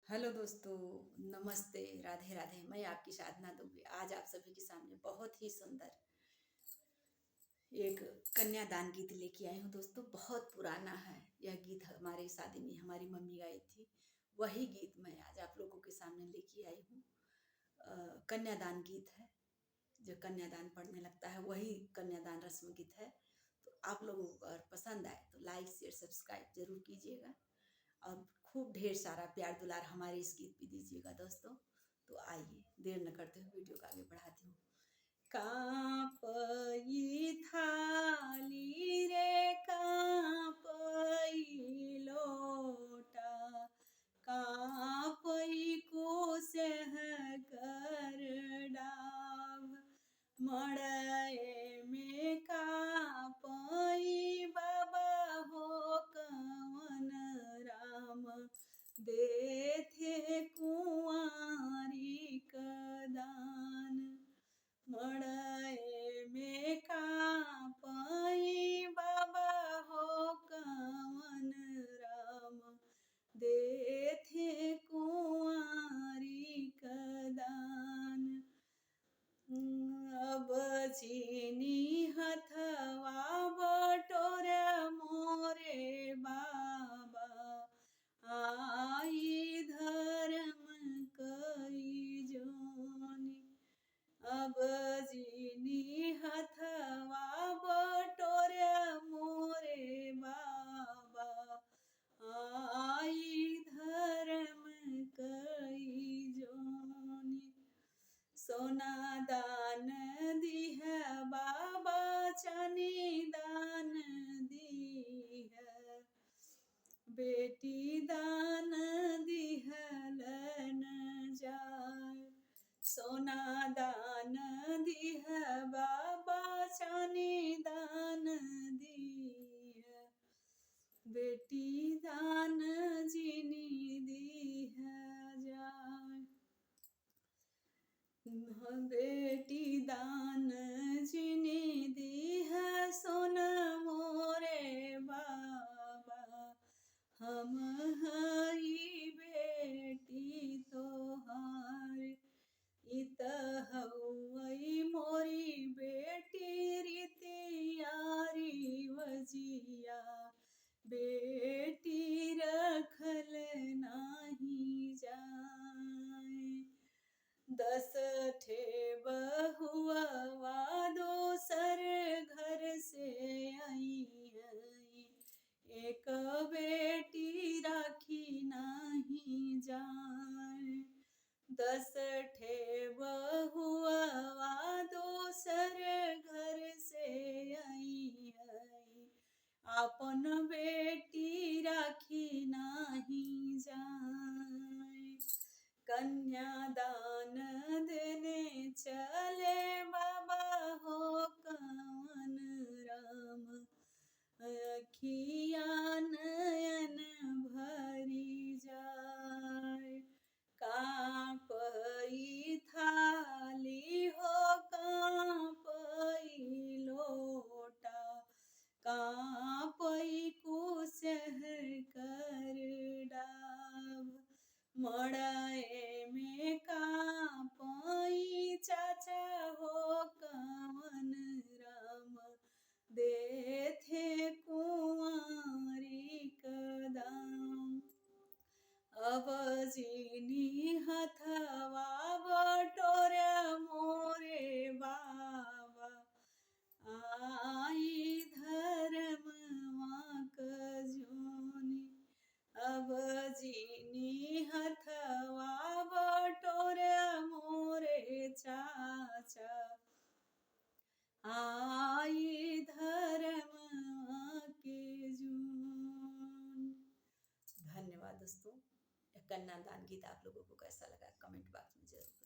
Hello दोस्तों, नमस्ते, राधे राधे। मैं आपकी साधना दुबे आज आप सभी के सामने बहुत ही सुंदर एक कन्यादान गीत लेके आई हूँ। दोस्तों, बहुत पुराना है यह गीत। हमारे शादी में हमारी मम्मी गाई थी। वही गीत मैं आज आप लोगों के सामने लेके आई हूँ। कन्यादान गीत है। जो कन्यादान पढ़ने लगता है वही कन्यादान रस्म गीत है। तो आप लोगों को अगर पसंद आए तो लाइक शेयर सब्सक्राइब जरूर कीजिएगा और खूब ढेर सारा प्यार दुलार हमारे इस गीत पे दीजिएगा दोस्तों। तो आइए देर न करते हुए वीडियो को आगे बढ़ाती हूँ। कांपई थाली रे कांपई लोटा, कांपई कुसह कर डाभ, मड़ई में कांपई बाबा हो कवन राम, देथे कुंवारी कदान। मड़ई में कांपई बाबा हो कवन राम, देथे कुंवारी कदान। अब चीनी हथवा बटोर मोरे बाबा, आई धर्म कई जोनी। अब चीनी हथवा बटोर मोरे बाबा, आई धर्म कई जोनी। सोना दान दीह बाबा, चानी दान दीह, बेटी दान दिहलन जाय। सोना दान दीह बाबा, चानी दान दीह, बेटी दान जिनी दीह जाय। बेटी दान जिनी दीह सुन मोरे बाबा, हम हई बेटी तोहार। इत हउई मोरी बेटी रीतियारी वजिया, बेटी रखल नाही जाय। 10 ठे बहुआ दोसर घर से आई, एक बेटी राखी नाही जाय। 10 ठे बहुआ दोसर घर से आई, आपन बेटी राखी नाही जाय। कन्यादान देने चले बाबा हो कवन राम, अखिया नयन भरी जाय। कांपई थाली हो कांपई लोटा, कांपई कुसह कर डाभ, मड़ई में कांपई चाचा हो कवन राम, देथे कुंवारी कदाम। अब चीनी हथवा बटोर मोरे बाबा, आई धर्म क जोनी। अब चीनी हथवा बटोर मोरे चाचा, आई धर्म के जून। धन्यवाद दोस्तों। कन्यादान गीत आप लोगों को कैसा लगा कमेंट बॉक्स में जरूर